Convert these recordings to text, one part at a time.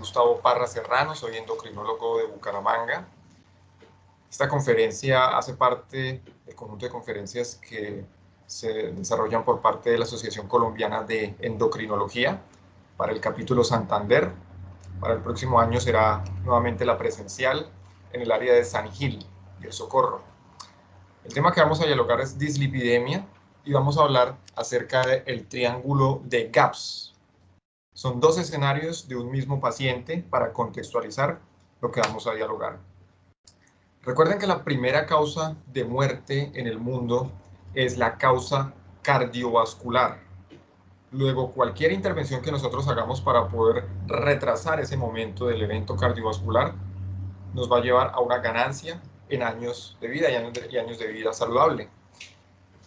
Gustavo Parra Serrano, soy endocrinólogo de Bucaramanga. Esta conferencia hace parte del conjunto de conferencias que se desarrollan por parte de la Asociación Colombiana de Endocrinología para el capítulo Santander. Para el próximo año será nuevamente la presencial en el área de San Gil y El Socorro. El tema que vamos a dialogar es dislipidemia y vamos a hablar acerca del triángulo de GAPS. Son dos escenarios de un mismo paciente para contextualizar lo que vamos a dialogar. Recuerden que la primera causa de muerte en el mundo es la causa cardiovascular. Luego, cualquier intervención que nosotros hagamos para poder retrasar ese momento del evento cardiovascular nos va a llevar a una ganancia en años de vida y años de vida saludable.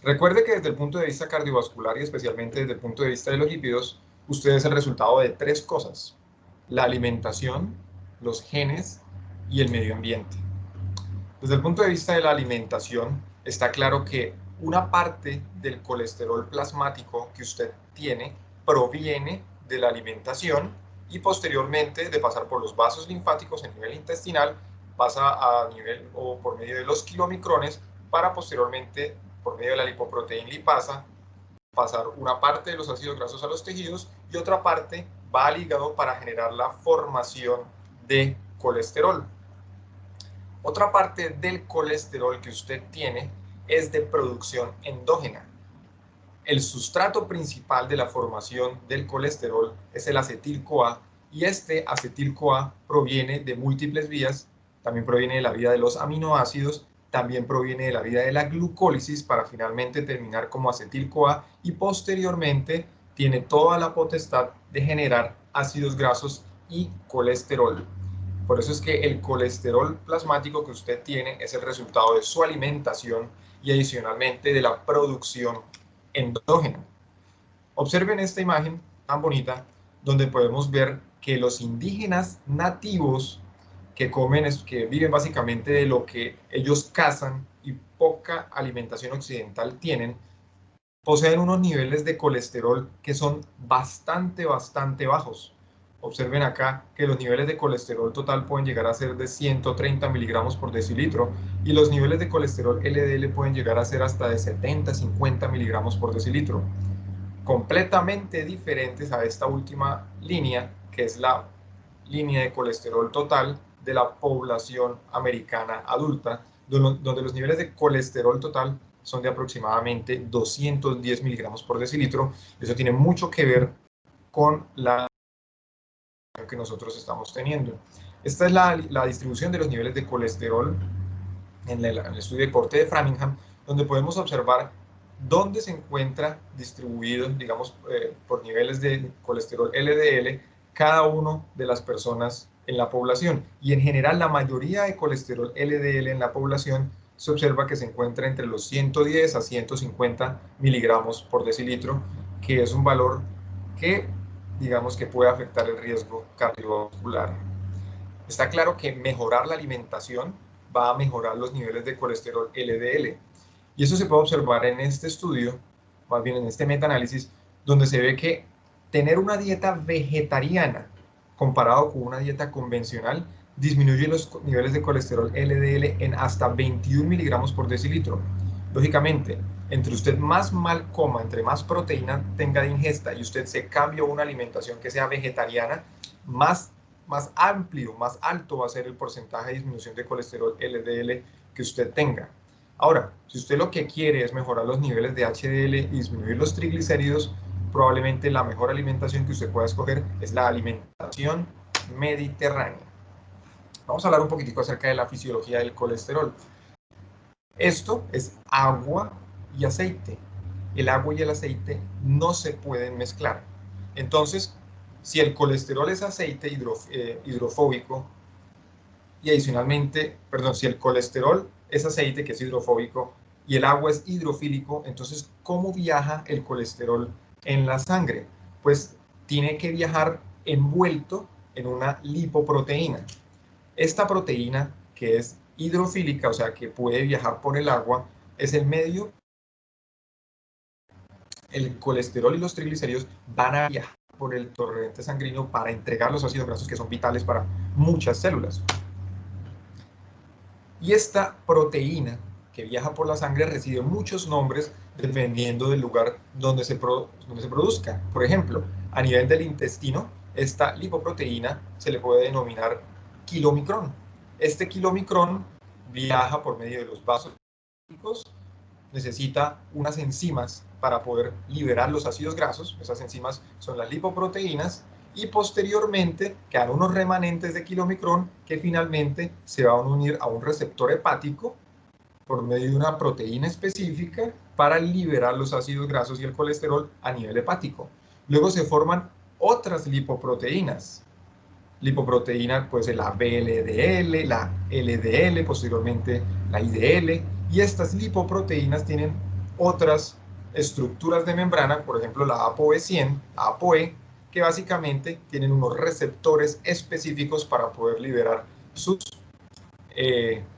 Recuerde que desde el punto de vista cardiovascular y especialmente desde el punto de vista de los lípidos, usted es el resultado de tres cosas: la alimentación, los genes y el medio ambiente. Desde el punto de vista de la alimentación, está claro que una parte del colesterol plasmático que usted tiene proviene de la alimentación y posteriormente de pasar por los vasos linfáticos en nivel intestinal, pasa a nivel o por medio de los kilomicrones para posteriormente, por medio de la lipoproteína lipasa, pasar una parte de los ácidos grasos a los tejidos y otra parte va al hígado para generar la formación de colesterol. Otra parte del colesterol que usted tiene es de producción endógena. El sustrato principal de la formación del colesterol es el acetil-CoA y este acetil-CoA proviene de múltiples vías, también proviene de la vía de los aminoácidos, también proviene de la vía de la glucólisis para finalmente terminar como acetil-CoA y posteriormente tiene toda la potestad de generar ácidos grasos y colesterol. Por eso es que el colesterol plasmático que usted tiene es el resultado de su alimentación y adicionalmente de la producción endógena. Observen esta imagen tan bonita donde podemos ver que los indígenas nativos que viven básicamente de lo que ellos cazan y poca alimentación occidental tienen, poseen unos niveles de colesterol que son bastante bajos. Observen acá que los niveles de colesterol total pueden llegar a ser de 130 miligramos por decilitro y los niveles de colesterol LDL pueden llegar a ser hasta de 70-50 miligramos por decilitro. Completamente diferentes a esta última línea, que es la línea de colesterol total de la población americana adulta, donde los niveles de colesterol total son de aproximadamente 210 miligramos por decilitro. Eso tiene mucho que ver con la que nosotros estamos teniendo. Esta es la distribución de los niveles de colesterol en el estudio de corte de Framingham, donde podemos observar dónde se encuentra distribuido, digamos, por niveles de colesterol LDL cada una de las personas en la población. Y en general, la mayoría de colesterol LDL en la población se observa que se encuentra entre los 110 a 150 miligramos por decilitro, que es un valor que, digamos, que puede afectar el riesgo cardiovascular. Está claro que mejorar la alimentación va a mejorar los niveles de colesterol LDL. Y eso se puede observar en este estudio, más bien en este metaanálisis, donde se ve que tener una dieta vegetariana comparado con una dieta convencional disminuye los niveles de colesterol LDL en hasta 21 miligramos por decilitro. Lógicamente, entre usted más mal coma, entre más proteína tenga de ingesta y usted se cambie a una alimentación que sea vegetariana, más amplio, más alto va a ser el porcentaje de disminución de colesterol LDL que usted tenga. Ahora, si usted lo que quiere es mejorar los niveles de HDL y disminuir los triglicéridos, probablemente la mejor alimentación que usted pueda escoger es la alimentación mediterránea. Vamos a hablar un poquitico acerca de la fisiología del colesterol. Esto es agua y aceite. El agua y el aceite no se pueden mezclar. Entonces, si el colesterol es aceite hidrofóbico y adicionalmente, perdón, si el colesterol es aceite que es hidrofóbico y el agua es hidrofílico, entonces, ¿cómo viaja el colesterol en la sangre? Pues tiene que viajar envuelto en una lipoproteína. Esta proteína, que es hidrofílica, o sea, que puede viajar por el agua, es el medio. El colesterol y los triglicéridos van a viajar por el torrente sanguíneo para entregar los ácidos grasos que son vitales para muchas células. Y esta proteína que viaja por la sangre recibe muchos nombres dependiendo del lugar donde se produzca. Por ejemplo, a nivel del intestino, esta lipoproteína se le puede denominar kilomicrón. Este kilomicrón viaja por medio de los vasos, necesita unas enzimas para poder liberar los ácidos grasos. Esas enzimas son las lipoproteínas, y posteriormente quedan unos remanentes de kilomicrón que finalmente se van a unir a un receptor hepático por medio de una proteína específica para liberar los ácidos grasos y el colesterol a nivel hepático. Luego se forman otras lipoproteínas. Lipoproteína puede ser la VLDL, la LDL, posteriormente la IDL, y estas lipoproteínas tienen otras estructuras de membrana, por ejemplo la ApoE100, ApoE, que básicamente tienen unos receptores específicos para poder liberar sus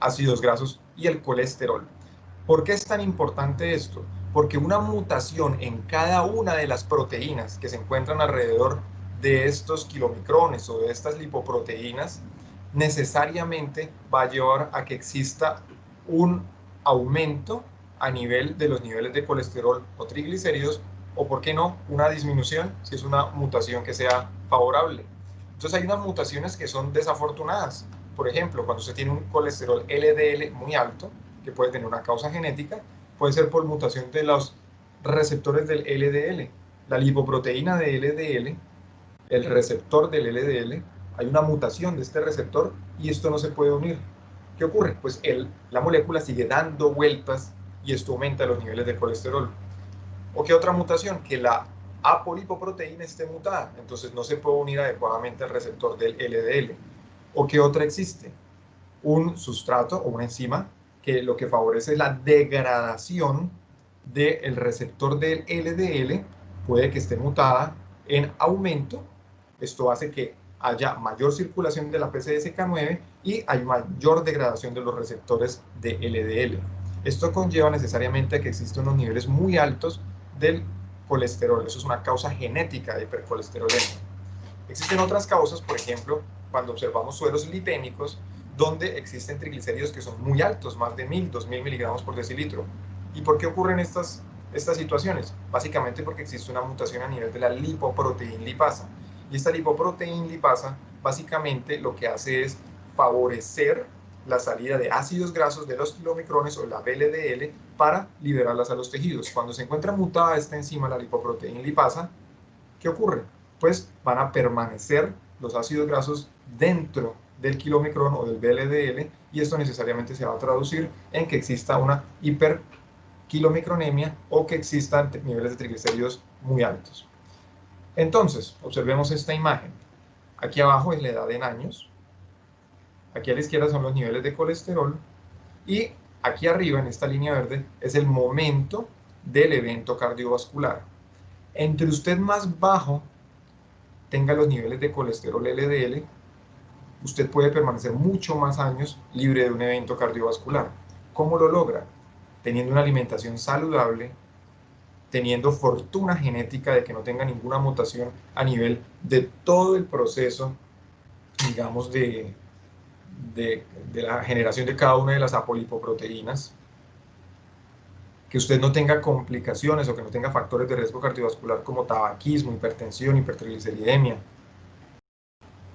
ácidos grasos y el colesterol. ¿Por qué es tan importante esto? Porque una mutación en cada una de las proteínas que se encuentran alrededor de estos kilomicrones o de estas lipoproteínas necesariamente va a llevar a que exista un aumento a nivel de los niveles de colesterol o triglicéridos, o por qué no, una disminución si es una mutación que sea favorable. Entonces hay unas mutaciones que son desafortunadas. Por ejemplo, cuando usted tiene un colesterol LDL muy alto, que puede tener una causa genética, puede ser por mutación de los receptores del LDL. La lipoproteína de LDL, el receptor del LDL, hay una mutación de este receptor y esto no se puede unir. ¿Qué ocurre? Pues la molécula sigue dando vueltas y esto aumenta los niveles de colesterol. ¿O qué otra mutación? Que la apolipoproteína esté mutada, entonces no se puede unir adecuadamente al receptor del LDL. ¿O qué otra existe? Un sustrato o una enzima que lo que favorece es la degradación del receptor del LDL, puede que esté mutada en aumento. Esto hace que haya mayor circulación de la PCSK9 y hay mayor degradación de los receptores de LDL. Esto conlleva necesariamente a que existen unos niveles muy altos del colesterol. Eso es una causa genética de hipercolesterolemia. Existen otras causas, por ejemplo, cuando observamos suelos lipémicos, donde existen triglicéridos que son muy altos, más de 1000, 2000 miligramos por decilitro. ¿Y por qué ocurren estas situaciones? Básicamente porque existe una mutación a nivel de la lipoproteína lipasa. Y esta lipoproteína lipasa básicamente lo que hace es favorecer la salida de ácidos grasos de los kilomicrones o la VLDL para liberarlas a los tejidos. Cuando se encuentra mutada esta enzima, la lipoproteína lipasa, ¿qué ocurre? Pues van a permanecer los ácidos grasos dentro del kilomicrón o del VLDL, y esto necesariamente se va a traducir en que exista una hiperkilomicronemia o que existan niveles de triglicéridos muy altos. Entonces, observemos esta imagen. Aquí abajo es la edad en años, aquí a la izquierda son los niveles de colesterol, y aquí arriba en esta línea verde es el momento del evento cardiovascular. Entre usted más bajo tenga los niveles de colesterol LDL, usted puede permanecer mucho más años libre de un evento cardiovascular. ¿Cómo lo logra? Teniendo una alimentación saludable, teniendo fortuna genética de que no tenga ninguna mutación a nivel de todo el proceso, digamos, de la generación de cada una de las apolipoproteínas, que usted no tenga complicaciones o que no tenga factores de riesgo cardiovascular como tabaquismo, hipertensión, hipertrigliceridemia.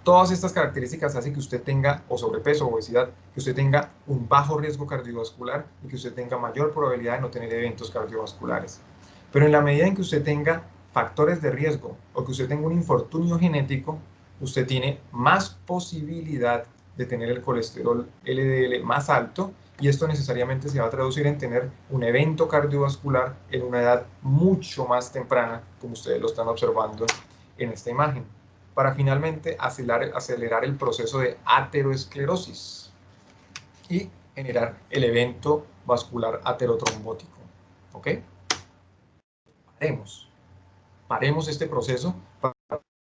Todas estas características hacen que usted tenga, o sobrepeso, o obesidad, que usted tenga un bajo riesgo cardiovascular y que usted tenga mayor probabilidad de no tener eventos cardiovasculares. Pero en la medida en que usted tenga factores de riesgo o que usted tenga un infortunio genético, usted tiene más posibilidad de tener el colesterol LDL más alto, y esto necesariamente se va a traducir en tener un evento cardiovascular en una edad mucho más temprana, como ustedes lo están observando en esta imagen, para finalmente acelerar el proceso de ateroesclerosis y generar el evento vascular aterotrombótico. ¿Ok? Paremos este proceso para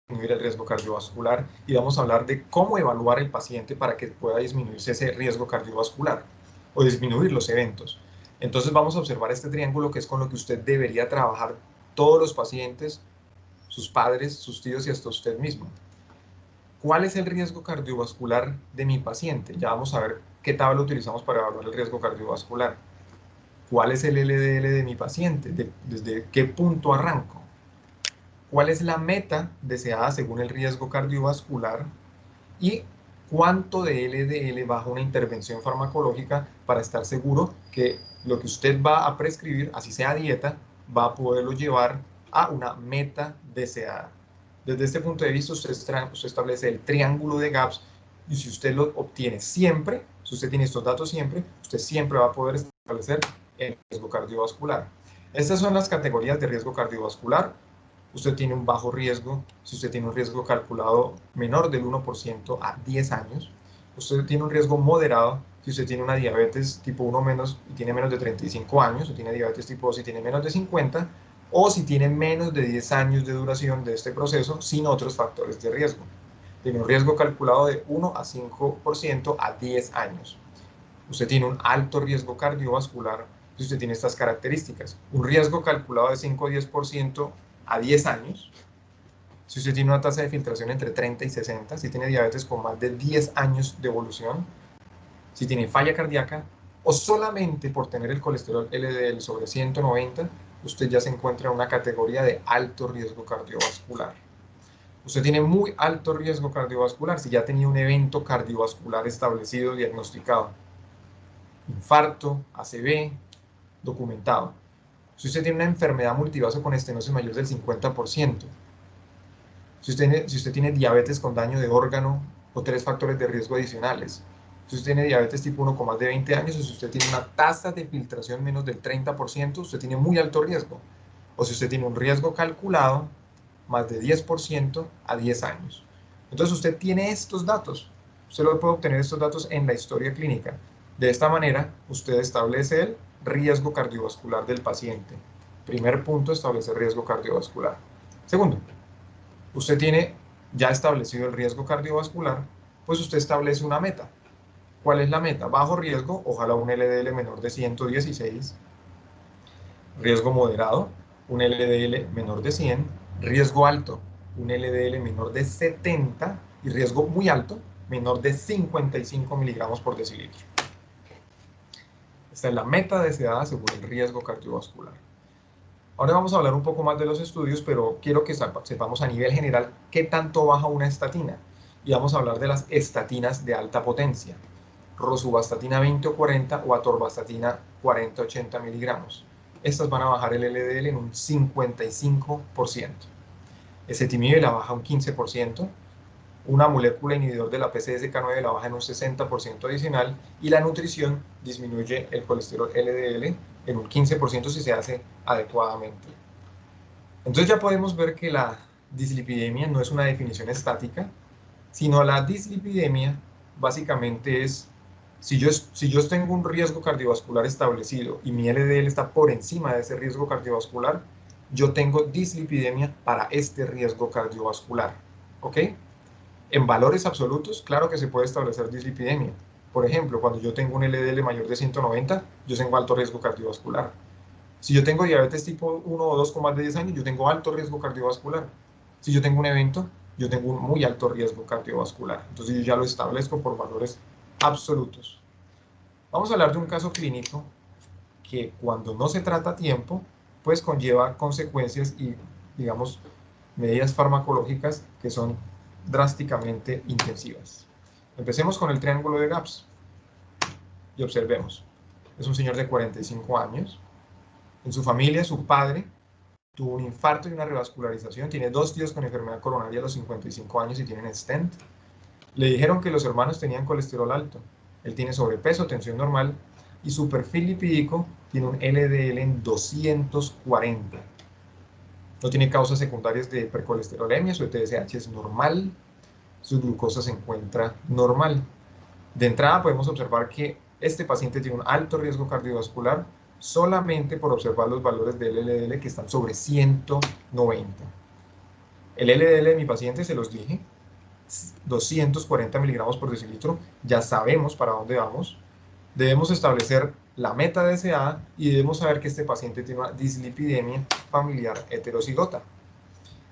disminuir el riesgo cardiovascular, y vamos a hablar de cómo evaluar el paciente para que pueda disminuirse ese riesgo cardiovascular o disminuir los eventos. Entonces vamos a observar este triángulo, que es con lo que usted debería trabajar todos los pacientes sus padres, sus tíos y hasta usted mismo. ¿Cuál es el riesgo cardiovascular de mi paciente? Ya vamos a ver qué tabla utilizamos para evaluar el riesgo cardiovascular. ¿Cuál es el LDL de mi paciente? ¿Desde qué punto arranco? ¿Cuál es la meta deseada según el riesgo cardiovascular? ¿Y cuánto de LDL bajo una intervención farmacológica para estar seguro que lo que usted va a prescribir, así sea dieta, va a poderlo llevar a una meta deseada? Desde este punto de vista, usted establece el triángulo de gaps, y si usted lo obtiene siempre, si usted tiene estos datos siempre, usted siempre va a poder establecer el riesgo cardiovascular. Estas son las categorías de riesgo cardiovascular. Usted tiene un bajo riesgo si usted tiene un riesgo calculado menor del 1% a 10 años. Usted tiene un riesgo moderado si usted tiene una diabetes tipo 1 menos y tiene menos de 35 años, o tiene diabetes tipo 2 y tiene menos de 50, o si tiene menos de 10 años de duración de este proceso sin otros factores de riesgo. Tiene un riesgo calculado de 1 a 5% a 10 años. Usted tiene un alto riesgo cardiovascular si usted tiene estas características. Un riesgo calculado de 5 a 10% a 10 años. Si usted tiene una tasa de filtración entre 30 y 60, si tiene diabetes con más de 10 años de evolución, si tiene falla cardíaca, o solamente por tener el colesterol LDL sobre 190, usted ya se encuentra en una categoría de alto riesgo cardiovascular. Usted tiene muy alto riesgo cardiovascular si ya tenía un evento cardiovascular establecido, diagnosticado. Infarto, ACV, documentado. Si usted tiene una enfermedad multivaso con estenosis mayor del 50%, si usted tiene diabetes con daño de órgano o 3 factores de riesgo adicionales, si usted tiene diabetes tipo 1 con más de 20 años, o si usted tiene una tasa de filtración menos del 30%, usted tiene muy alto riesgo. O si usted tiene un riesgo calculado más de 10% a 10 años. Entonces usted tiene estos datos. Usted lo puede obtener estos datos en la historia clínica. De esta manera, usted establece el riesgo cardiovascular del paciente. Primer punto, establecer riesgo cardiovascular. Segundo, usted tiene ya establecido el riesgo cardiovascular, pues usted establece una meta. ¿Cuál es la meta? Bajo riesgo, ojalá un LDL menor de 116. Riesgo moderado, un LDL menor de 100. Riesgo alto, un LDL menor de 70. Y riesgo muy alto, menor de 55 miligramos por decilitro. Esta es la meta deseada según el riesgo cardiovascular. Ahora vamos a hablar un poco más de los estudios, pero quiero que sepamos a nivel general qué tanto baja una estatina. Y vamos a hablar de las estatinas de alta potencia. Rosuvastatina 20 o 40 o atorvastatina 40-80 miligramos. Estas van a bajar el LDL en un 55%. Ezetimibe la baja un 15%. Una molécula inhibidor de la PCSK9 la baja en un 60% adicional, y la nutrición disminuye el colesterol LDL en un 15% si se hace adecuadamente. Entonces ya podemos ver que la dislipidemia no es una definición estática, sino la dislipidemia básicamente es, si yo tengo un riesgo cardiovascular establecido y mi LDL está por encima de ese riesgo cardiovascular, yo tengo dislipidemia para este riesgo cardiovascular, ¿ok? En valores absolutos, claro que se puede establecer dislipidemia. Por ejemplo, cuando yo tengo un LDL mayor de 190, yo tengo alto riesgo cardiovascular. Si yo tengo diabetes tipo 1 o 2 con más de 10 años, yo tengo alto riesgo cardiovascular. Si yo tengo un evento, yo tengo un muy alto riesgo cardiovascular. Entonces yo ya lo establezco por valores absolutos. Vamos a hablar de un caso clínico que, cuando no se trata a tiempo, pues conlleva consecuencias y, digamos, medidas farmacológicas que son drásticamente intensivas. Empecemos con el triángulo de gaps y observemos. Es un señor de 45 años. En su familia, su padre tuvo un infarto y una revascularización. Tiene 2 tíos con enfermedad coronaria a los 55 años y tienen stent. Le dijeron que los hermanos tenían colesterol alto. Él tiene sobrepeso, tensión normal, y su perfil lipídico tiene un LDL en 240. No tiene causas secundarias de hipercolesterolemia, su TSH es normal, su glucosa se encuentra normal. De entrada podemos observar que este paciente tiene un alto riesgo cardiovascular solamente por observar los valores del LDL que están sobre 190. El LDL de mi paciente, se los dije, 240 miligramos por decilitro. Ya sabemos para dónde vamos. Debemos establecer la meta deseada y debemos saber que este paciente tiene una dislipidemia familiar heterozigota.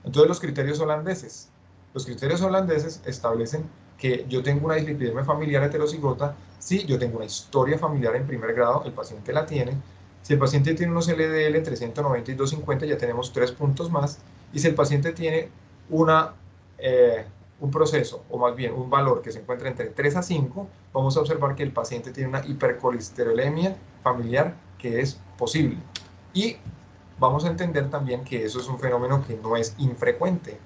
Entonces los criterios holandeses. Los criterios holandeses establecen que yo tengo una dislipidemia familiar heterocigota si yo tengo una historia familiar en primer grado, el paciente la tiene. Si el paciente tiene unos LDL entre 190 y 250, ya tenemos 3 puntos más. Y si el paciente tiene un proceso, o más bien un valor que se encuentra entre 3 a 5, vamos a observar que el paciente tiene una hipercolesterolemia familiar que es posible. Y vamos a entender también que eso es un fenómeno que no es infrecuente.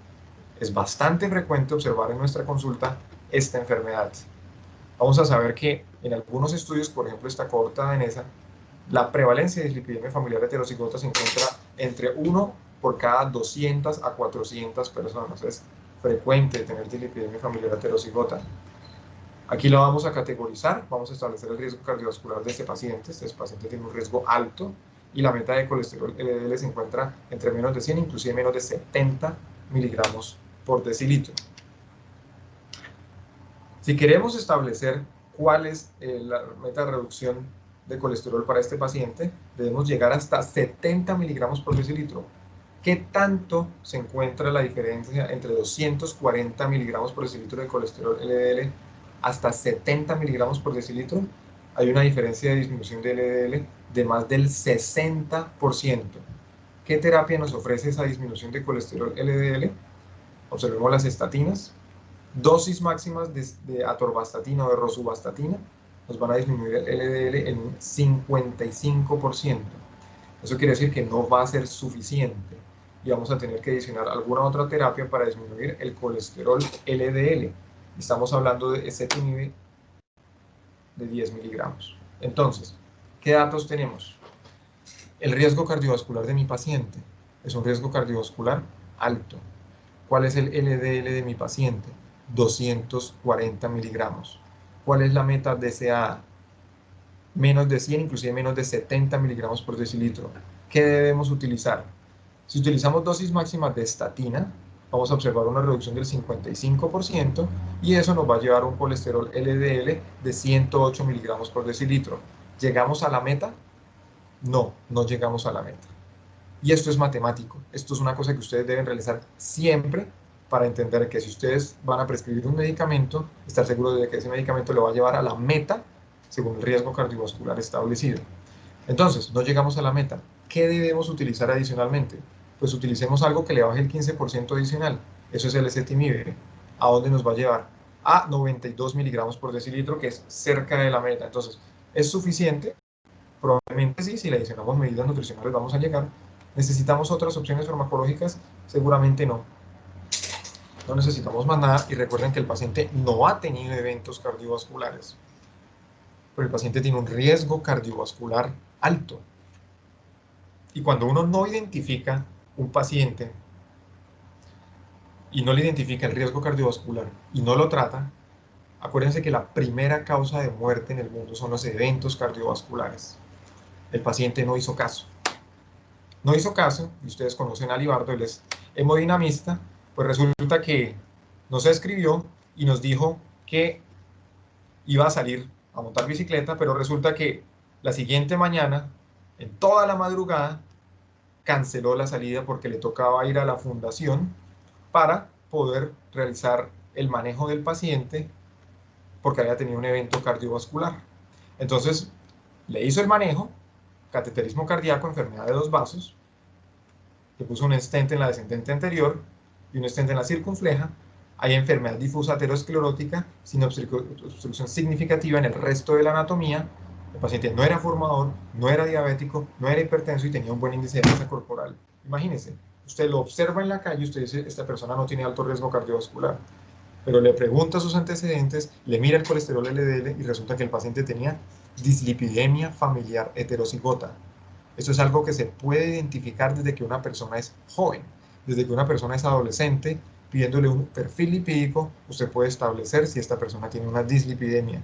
Es bastante frecuente observar en nuestra consulta esta enfermedad. Vamos a saber que en algunos estudios, por ejemplo esta cohorta danesa, la prevalencia de dislipidemia familiar heterocigota se encuentra entre 1 por cada 200 a 400 personas. Es frecuente tener dislipidemia familiar heterocigota. Aquí lo vamos a categorizar, vamos a establecer el riesgo cardiovascular de este paciente. Este paciente tiene un riesgo alto y la meta de colesterol LDL se encuentra entre menos de 100, inclusive menos de 70 miligramos por decilitro. Si queremos establecer cuál es la meta de reducción de colesterol para este paciente, debemos llegar hasta 70 miligramos por decilitro. ¿Qué tanto se encuentra la diferencia entre 240 miligramos por decilitro de colesterol LDL hasta 70 miligramos por decilitro? Hay una diferencia de disminución de LDL de más del 60%. ¿Qué terapia nos ofrece esa disminución de colesterol LDL? Observemos las estatinas. Dosis máximas de atorvastatina o de rosuvastatina nos van a disminuir el LDL en un 55%. Eso quiere decir que no va a ser suficiente y vamos a tener que adicionar alguna otra terapia para disminuir el colesterol LDL. Estamos hablando de ezetimibe de 10 miligramos. Entonces, ¿qué datos tenemos? El riesgo cardiovascular de mi paciente es un riesgo cardiovascular alto. ¿Cuál es el LDL de mi paciente? 240 miligramos. ¿Cuál es la meta deseada? Menos de 100, inclusive menos de 70 miligramos por decilitro. ¿Qué debemos utilizar? Si utilizamos dosis máximas de estatina, vamos a observar una reducción del 55% y eso nos va a llevar a un colesterol LDL de 108 miligramos por decilitro. ¿Llegamos a la meta? No, no llegamos a la meta. Y esto es matemático. Esto es una cosa que ustedes deben realizar siempre para entender que si ustedes van a prescribir un medicamento, estar seguros de que ese medicamento lo va a llevar a la meta según el riesgo cardiovascular establecido. Entonces, no llegamos a la meta. ¿Qué debemos utilizar adicionalmente? Pues utilicemos algo que le baje el 15% adicional. Eso es el ezetimibe. ¿A dónde nos va a llevar? A 92 miligramos por decilitro, que es cerca de la meta. Entonces, ¿es suficiente? Probablemente sí, si le adicionamos medidas nutricionales vamos a llegar. ¿Necesitamos otras opciones farmacológicas? Seguramente no. No necesitamos más nada y recuerden que el paciente no ha tenido eventos cardiovasculares, pero el paciente tiene un riesgo cardiovascular alto. Y cuando uno no identifica un paciente y no le identifica el riesgo cardiovascular y no lo trata, acuérdense que la primera causa de muerte en el mundo son los eventos cardiovasculares. El paciente no hizo caso. No hizo caso, y ustedes conocen a Libardo, él es hemodinamista, pues resulta que nos escribió y nos dijo que iba a salir a montar bicicleta, pero resulta que la siguiente mañana, en toda la madrugada, canceló la salida porque le tocaba ir a la fundación para poder realizar el manejo del paciente porque había tenido un evento cardiovascular. Entonces, le hizo el manejo, cateterismo cardíaco, enfermedad de 2 vasos, le puso un stent en la descendente anterior y un stent en la circunfleja. Hay enfermedad difusa aterosclerótica sin obstrucción significativa en el resto de la anatomía. El paciente no era formador, no era diabético, no era hipertenso y tenía un buen índice de masa corporal. Imagínense, usted lo observa en la calle y usted dice, esta persona no tiene alto riesgo cardiovascular. Pero le pregunta sus antecedentes, le mira el colesterol LDL y resulta que el paciente tenía dislipidemia familiar heterocigota. Esto es algo que se puede identificar desde que una persona es joven, desde que una persona es adolescente, pidiéndole un perfil lipídico, usted puede establecer si esta persona tiene una dislipidemia,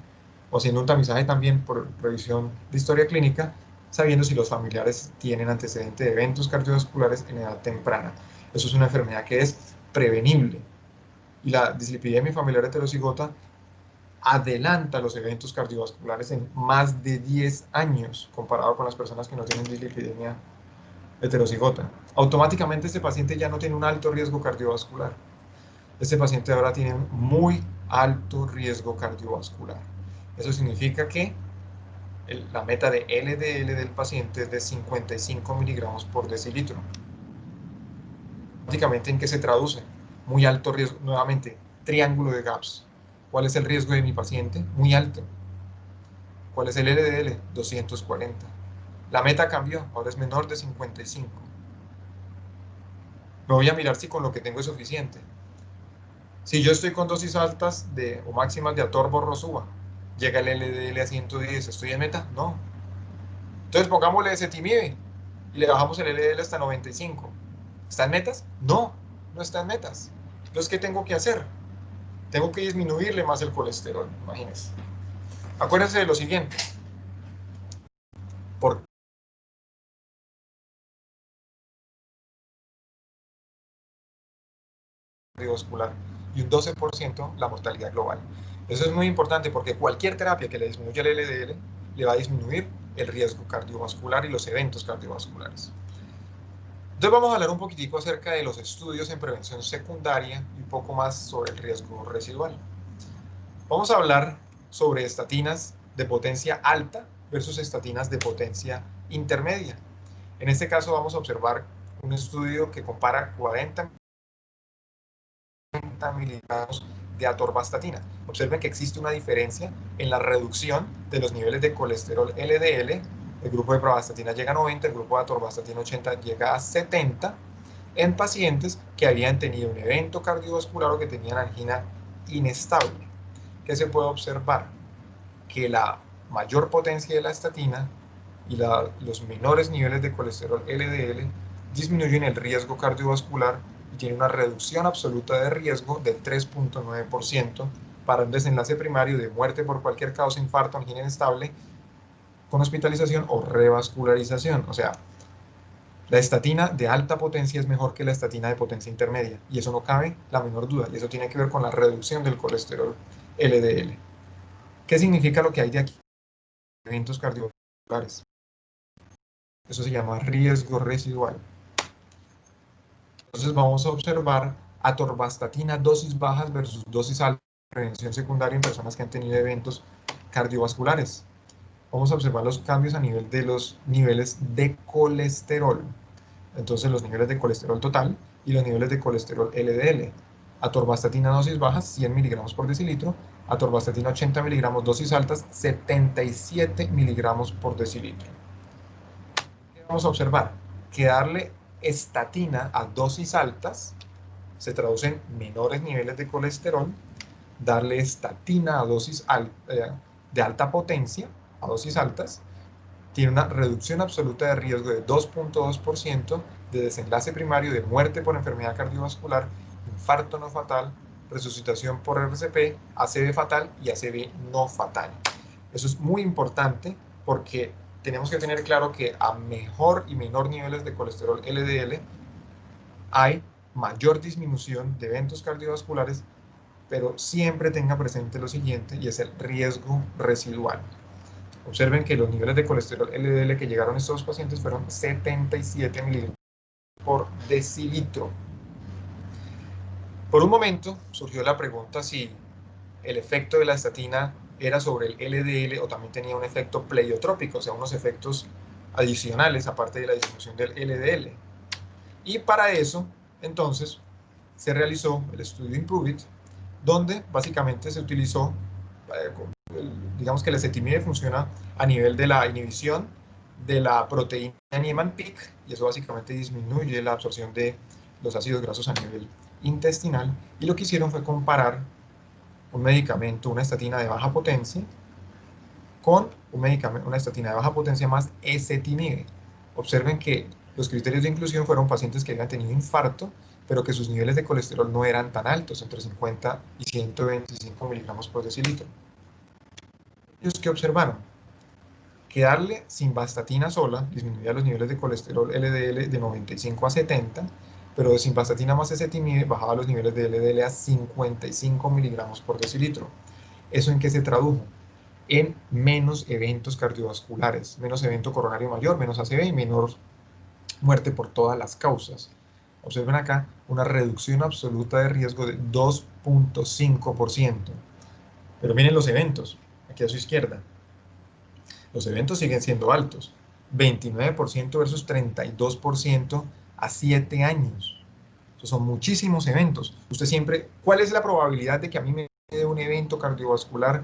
o haciendo un tamizaje también por revisión de historia clínica, sabiendo si los familiares tienen antecedente de eventos cardiovasculares en edad temprana. Eso es una enfermedad que es prevenible. Y la dislipidemia familiar heterocigota adelanta los eventos cardiovasculares en más de 10 años comparado con las personas que no tienen dislipidemia heterocigota. Automáticamente este paciente ya no tiene un alto riesgo cardiovascular. Este paciente ahora tiene un muy alto riesgo cardiovascular. Eso significa que la meta de LDL del paciente es de 55 miligramos por decilitro. Prácticamente, ¿en qué se traduce? Muy alto riesgo, nuevamente, triángulo de Gaps. ¿Cuál es el riesgo de mi paciente? Muy alto. ¿Cuál es el LDL? 240. La meta cambió, ahora es menor de 55. Me voy a mirar si con lo que tengo es suficiente. Si yo estoy con dosis altas o máximas de atorborrosuba, llega el LDL a 110, ¿estoy en meta? No. Entonces pongámosle ezetimibe y le bajamos el LDL hasta 95. ¿Está en metas? No, no está en metas. Entonces, ¿qué tengo que hacer? Tengo que disminuirle más el colesterol, imagínense. Acuérdense de lo siguiente. Por cardiovascular y un 12% la mortalidad global. Eso es muy importante porque cualquier terapia que le disminuya el LDL le va a disminuir el riesgo cardiovascular y los eventos cardiovasculares. Entonces vamos a hablar un poquitico acerca de los estudios en prevención secundaria y un poco más sobre el riesgo residual. Vamos a hablar sobre estatinas de potencia alta versus estatinas de potencia intermedia. En este caso vamos a observar un estudio que compara 40 miligramos de atorvastatina. Observen que existe una diferencia en la reducción de los niveles de colesterol LDL. El grupo de pravastatina llega a 90, el grupo de atorvastatina 80 llega a 70 en pacientes que habían tenido un evento cardiovascular o que tenían angina inestable. ¿Qué se puede observar? Que la mayor potencia de la estatina y los menores niveles de colesterol LDL disminuyen el riesgo cardiovascular y tiene una reducción absoluta de riesgo del 3.9% para un desenlace primario de muerte por cualquier causa, infarto, angina inestable, con hospitalización o revascularización. O sea, la estatina de alta potencia es mejor que la estatina de potencia intermedia, y eso no cabe la menor duda, y eso tiene que ver con la reducción del colesterol LDL. ¿Qué significa lo que hay de aquí? Eventos cardiovasculares. Eso se llama riesgo residual. Entonces vamos a observar atorvastatina dosis bajas versus dosis altas de prevención secundaria en personas que han tenido eventos cardiovasculares. Vamos a observar los cambios a nivel de los niveles de colesterol. Entonces los niveles de colesterol total y los niveles de colesterol LDL. Atorvastatina dosis bajas, 100 miligramos por decilitro. Atorvastatina 80 miligramos, dosis altas, 77 miligramos por decilitro. ¿Qué vamos a observar? Que darle estatina a dosis altas se traduce en menores niveles de colesterol. Darle estatina a dosis de alta potencia, a dosis altas, tiene una reducción absoluta de riesgo de 2.2% de desenlace primario de muerte por enfermedad cardiovascular, infarto no fatal, resucitación por RCP, ACV fatal y ACV no fatal. Eso es muy importante porque tenemos que tener claro que a mejor y menor niveles de colesterol LDL hay mayor disminución de eventos cardiovasculares, pero siempre tenga presente lo siguiente, y es el riesgo residual. Observen que los niveles de colesterol LDL que llegaron a estos pacientes fueron 77 miligramos por decilitro. Por un momento surgió la pregunta si el efecto de la estatina era sobre el LDL o también tenía un efecto pleiotrópico, o sea, unos efectos adicionales aparte de la disminución del LDL. Y para eso, entonces, se realizó el estudio IMPROVE-IT, donde básicamente se utilizó, digamos que la ezetimibe funciona a nivel de la inhibición de la proteína Niemann-Pick, y eso básicamente disminuye la absorción de los ácidos grasos a nivel intestinal, y lo que hicieron fue comparar un medicamento, una estatina de baja potencia, con un medicamento, una estatina de baja potencia más ezetimibe. Observen que los criterios de inclusión fueron pacientes que habían tenido infarto, pero que sus niveles de colesterol no eran tan altos, entre 50 y 125 miligramos por decilitro. Ellos que observaron que darle simvastatina sola disminuía los niveles de colesterol LDL de 95 a 70, pero de simvastatina más ezetimibe bajaba los niveles de LDL a 55 miligramos por decilitro. ¿Eso en qué se tradujo? En menos eventos cardiovasculares, menos evento coronario mayor, menos ACV y menor muerte por todas las causas. Observen acá una reducción absoluta de riesgo de 2.5%. Pero miren los eventos, aquí a su izquierda. Los eventos siguen siendo altos. 29% versus 32% a 7 años. Esos son muchísimos eventos. Usted siempre, ¿cuál es la probabilidad de que a mí me dé un evento cardiovascular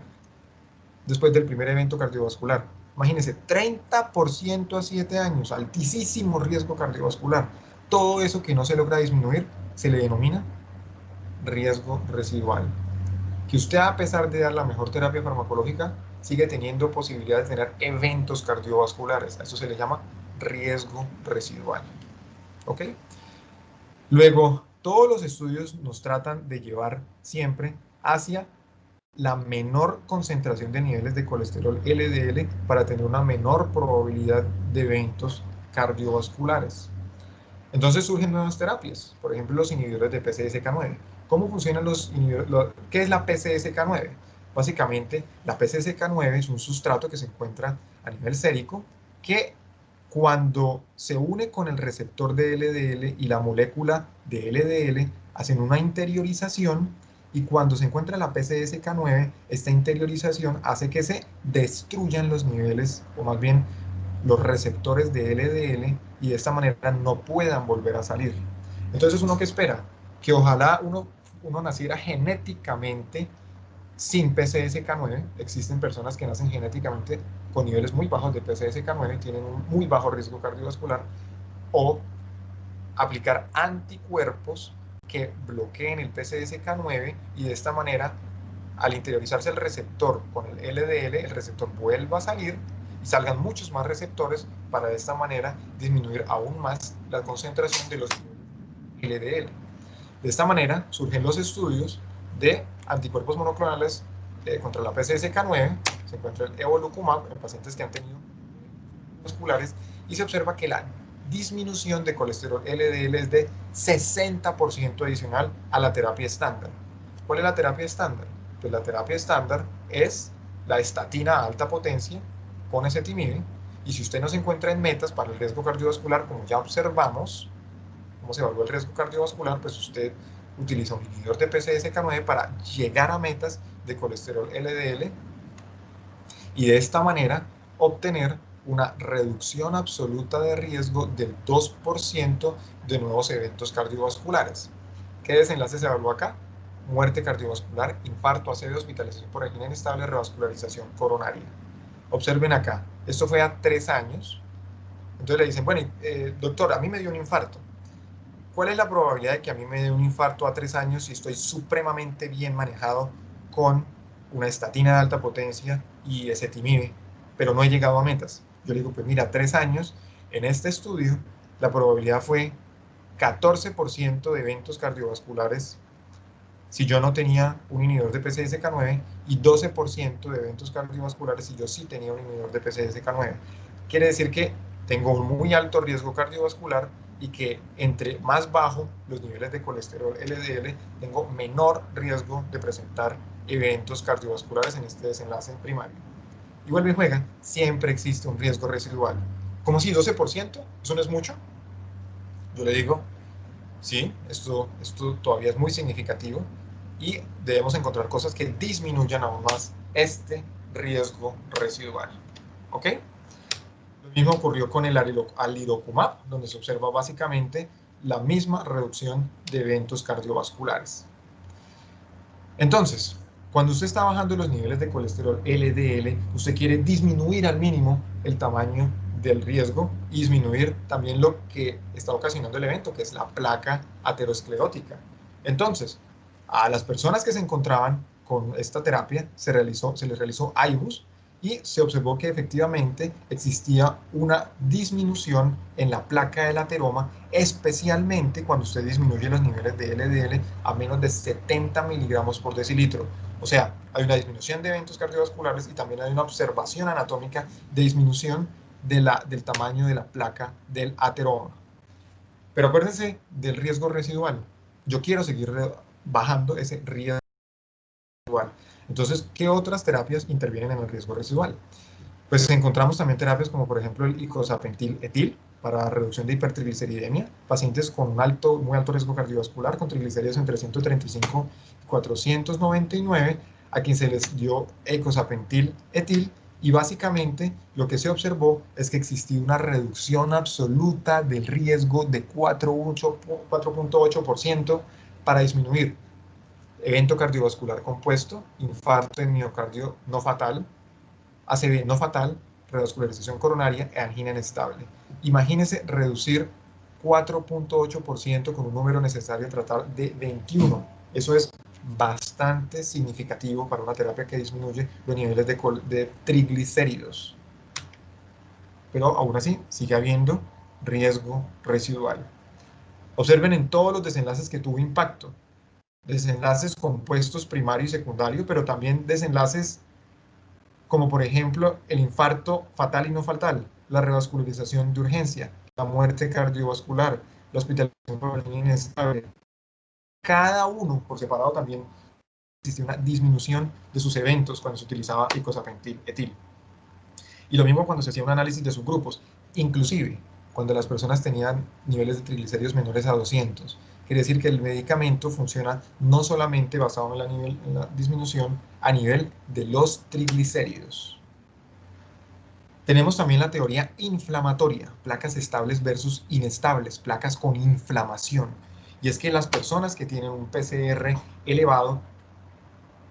después del primer evento cardiovascular? Imagínense, 30% a 7 años, altísimo riesgo cardiovascular. Todo eso que no se logra disminuir se le denomina riesgo residual. Que usted, a pesar de dar la mejor terapia farmacológica, sigue teniendo posibilidad de tener eventos cardiovasculares. A eso se le llama riesgo residual. ¿Ok? Luego, todos los estudios nos tratan de llevar siempre hacia la menor concentración de niveles de colesterol LDL para tener una menor probabilidad de eventos cardiovasculares. Entonces surgen nuevas terapias, por ejemplo los inhibidores de PCSK9. ¿Cómo funcionan los inhibidores? ¿Qué es la PCSK9? Básicamente, la PCSK9 es un sustrato que se encuentra a nivel sérico que cuando se une con el receptor de LDL y la molécula de LDL hacen una interiorización, y cuando se encuentra la PCSK9, esta interiorización hace que se destruyan los niveles, o más bien los receptores de LDL, y de esta manera no puedan volver a salir. Entonces, ¿uno qué espera? Que ojalá uno naciera genéticamente sin PCSK9. Existen personas que nacen genéticamente con niveles muy bajos de PCSK9 y tienen un muy bajo riesgo cardiovascular, o aplicar anticuerpos que bloqueen el PCSK9 y de esta manera, al interiorizarse el receptor con el LDL, el receptor vuelva a salir y salgan muchos más receptores para de esta manera disminuir aún más la concentración de los LDL. De esta manera surgen los estudios de anticuerpos monoclonales contra la PCSK9. Se encuentra el evolocumab en pacientes que han tenido musculares y se observa que la disminución de colesterol LDL es de 60% adicional a la terapia estándar. ¿Cuál es la terapia estándar? Pues la terapia estándar es la estatina a alta potencia con ezetimibe, y si usted no se encuentra en metas para el riesgo cardiovascular, como ya observamos, cómo se evalúa el riesgo cardiovascular, pues usted utiliza un inhibidor de PCSK9 para llegar a metas de colesterol LDL y de esta manera obtener una reducción absoluta de riesgo del 2% de nuevos eventos cardiovasculares. ¿Qué desenlace se evalúa acá? Muerte cardiovascular, infarto, ACV, hospitalización por angina inestable, revascularización coronaria. Observen acá, esto fue a 3 años. Entonces le dicen, bueno, doctor, a mí me dio un infarto. ¿Cuál es la probabilidad de que a mí me dé un infarto a 3 años si estoy supremamente bien manejado con una estatina de alta potencia y ezetimibe, pero no he llegado a metas? Yo le digo, pues mira, 3 años, en este estudio, la probabilidad fue 14% de eventos cardiovasculares si yo no tenía un inhibidor de PCSK9 y 12% de eventos cardiovasculares si yo sí tenía un inhibidor de PCSK9. Quiere decir que tengo un muy alto riesgo cardiovascular y que entre más bajo los niveles de colesterol LDL, tengo menor riesgo de presentar eventos cardiovasculares en este desenlace primario. Y vuelve y juega, siempre existe un riesgo residual. ¿Cómo si 12%? ¿Eso no es mucho? Yo le digo, sí, esto todavía es muy significativo y debemos encontrar cosas que disminuyan aún más este riesgo residual. ¿Ok? Lo mismo ocurrió con el alirocumab, donde se observa básicamente la misma reducción de eventos cardiovasculares. Entonces, cuando usted está bajando los niveles de colesterol LDL, usted quiere disminuir al mínimo el tamaño del riesgo y disminuir también lo que está ocasionando el evento, que es la placa aterosclerótica. Entonces, a las personas que se encontraban con esta terapia se les realizó IBUS y se observó que efectivamente existía una disminución en la placa del ateroma, especialmente cuando usted disminuye los niveles de LDL a menos de 70 miligramos por decilitro. O sea, hay una disminución de eventos cardiovasculares y también hay una observación anatómica de disminución del tamaño de la placa del ateroma. Pero acuérdense del riesgo residual. Yo quiero seguir bajando ese riesgo residual. Entonces, ¿qué otras terapias intervienen en el riesgo residual? Pues encontramos también terapias como por ejemplo el icosapentil etil, para reducción de hipertrigliceridemia, pacientes con un muy alto riesgo cardiovascular, con triglicéridos entre 135 y 499, a quien se les dio ecosapentil etil, y básicamente lo que se observó es que existía una reducción absoluta del riesgo de 4.8% para disminuir evento cardiovascular compuesto, infarto de miocardio no fatal, ACV no fatal, revascularización coronaria e angina inestable. Imagínense reducir 4.8% con un número necesario a tratar de 21. Eso es bastante significativo para una terapia que disminuye los niveles de triglicéridos. Pero aún así sigue habiendo riesgo residual. Observen en todos los desenlaces que tuvo impacto. Desenlaces compuestos primario y secundario, pero también desenlaces como por ejemplo el infarto fatal y no fatal, la revascularización de urgencia, la muerte cardiovascular, la hospitalización por angina inestable. Cada uno por separado también existe una disminución de sus eventos cuando se utilizaba ecosapentil etil. Y lo mismo cuando se hacía un análisis de subgrupos, inclusive cuando las personas tenían niveles de triglicéridos menores a 200. Quiere decir que el medicamento funciona no solamente basado en la disminución a nivel de los triglicéridos. Tenemos también la teoría inflamatoria, placas estables versus inestables, placas con inflamación. Y es que las personas que tienen un PCR elevado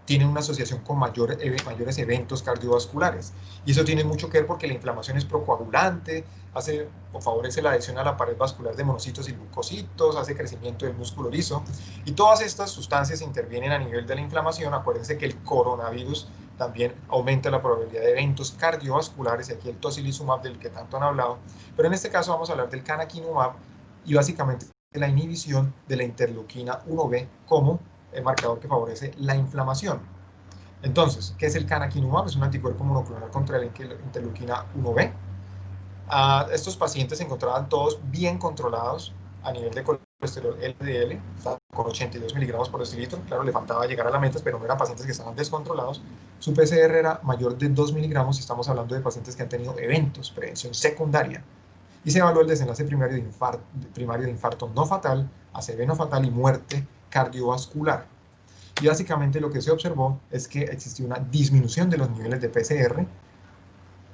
tienen una asociación con mayores eventos cardiovasculares. Y eso tiene mucho que ver porque la inflamación es procoagulante, hace o favorece la adhesión a la pared vascular de monocitos y leucocitos, hace crecimiento del músculo liso. Y todas estas sustancias intervienen a nivel de la inflamación. Acuérdense que el coronavirus también aumenta la probabilidad de eventos cardiovasculares, y aquí el tocilizumab del que tanto han hablado. Pero en este caso vamos a hablar del canakinumab y básicamente de la inhibición de la interleuquina 1B como el marcador que favorece la inflamación. Entonces, ¿qué es el canakinumab? Es un anticuerpo monoclonal contra la interleuquina 1B. Estos pacientes se encontraban todos bien controlados a nivel de colesterol LDL, con 82 miligramos por decilitro. Claro, le faltaba llegar a la meta, pero no eran pacientes que estaban descontrolados. Su PCR era mayor de 2 miligramos y estamos hablando de pacientes que han tenido eventos, prevención secundaria. Y se evaluó el desenlace primario de infarto no fatal, ACV no fatal y muerte cardiovascular. Y básicamente lo que se observó es que existió una disminución de los niveles de PCR.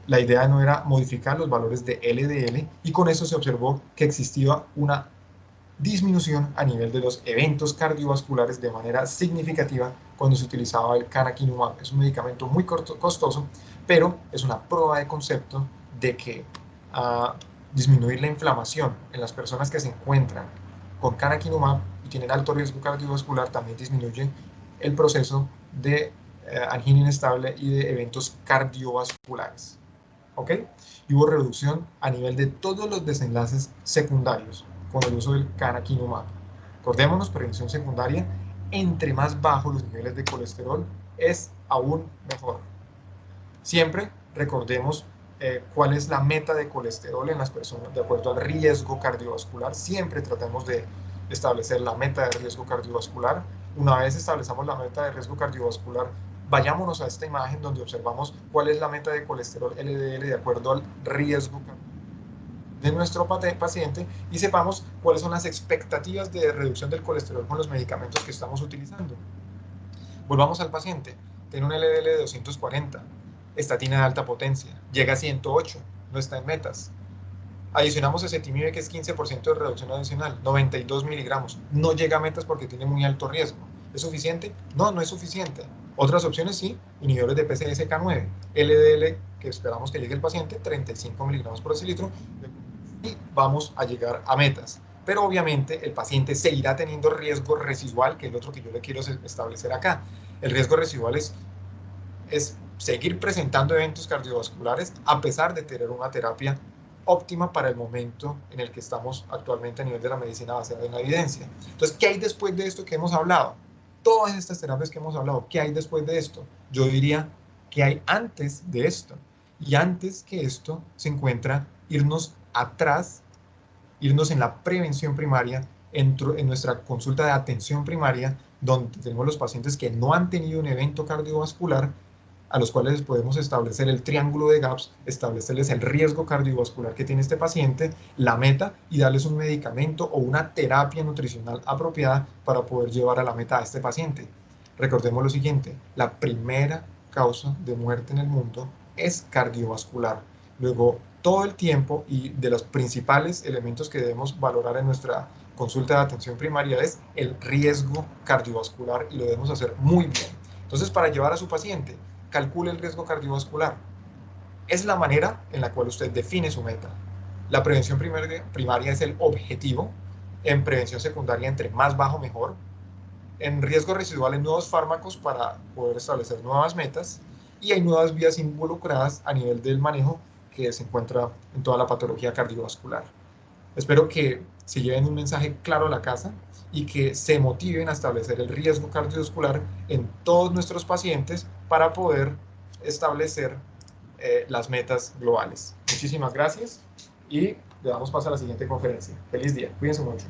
La idea no era modificar los valores de LDL y con eso se observó que existía una disminución a nivel de los eventos cardiovasculares de manera significativa cuando se utilizaba el canakinumab. Es un medicamento muy costoso, pero es una prueba de concepto de que disminuir la inflamación en las personas que se encuentran con canakinumab y tienen alto riesgo cardiovascular también disminuye el proceso de angina inestable y de eventos cardiovasculares. ¿Ok? Y hubo reducción a nivel de todos los desenlaces secundarios con el uso del canakinumab. Acordémonos, prevención secundaria, entre más bajos los niveles de colesterol es aún mejor. Siempre recordemos cuál es la meta de colesterol en las personas de acuerdo al riesgo cardiovascular. Siempre tratemos de establecer la meta de riesgo cardiovascular. Una vez establezamos la meta de riesgo cardiovascular, vayámonos a esta imagen donde observamos cuál es la meta de colesterol LDL de acuerdo al riesgo de nuestro paciente y sepamos cuáles son las expectativas de reducción del colesterol con los medicamentos que estamos utilizando. Volvamos al paciente. Tiene un LDL de 240, estatina de alta potencia, llega a 108, no está en metas. Adicionamos ezetimibe, que es 15% de reducción adicional, 92 miligramos. No llega a metas porque tiene muy alto riesgo. ¿Es suficiente? No, no es suficiente. Otras opciones sí, inhibidores de PCSK9, LDL, que esperamos que llegue el paciente, 35 miligramos por decilitro, y vamos a llegar a metas. Pero obviamente el paciente seguirá teniendo riesgo residual, que es lo otro que yo le quiero establecer acá. El riesgo residual es seguir presentando eventos cardiovasculares a pesar de tener una terapia óptima para el momento en el que estamos actualmente a nivel de la medicina basada en la evidencia. Entonces, ¿qué hay después de esto que hemos hablado? Todas estas terapias que hemos hablado, ¿qué hay después de esto? Yo diría que hay antes de esto. Y antes que esto se encuentra irnos atrás, irnos en la prevención primaria, en nuestra consulta de atención primaria, donde tenemos los pacientes que no han tenido un evento cardiovascular, a los cuales podemos establecer el triángulo de gaps, establecerles el riesgo cardiovascular que tiene este paciente, la meta y darles un medicamento o una terapia nutricional apropiada para poder llevar a la meta a este paciente. Recordemos lo siguiente, la primera causa de muerte en el mundo es cardiovascular. Luego, todo el tiempo y de los principales elementos que debemos valorar en nuestra consulta de atención primaria es el riesgo cardiovascular y lo debemos hacer muy bien. Entonces, para llevar a su paciente, calcule el riesgo cardiovascular. Es la manera en la cual usted define su meta. La prevención primaria es el objetivo. En prevención secundaria, entre más bajo, mejor. En riesgo residual, en nuevos fármacos para poder establecer nuevas metas. Y hay nuevas vías involucradas a nivel del manejo que se encuentra en toda la patología cardiovascular. Espero que se lleven un mensaje claro a la casa y que se motiven a establecer el riesgo cardiovascular en todos nuestros pacientes para poder establecer las metas globales. Muchísimas gracias y le damos paso a la siguiente conferencia. Feliz día. Cuídense mucho.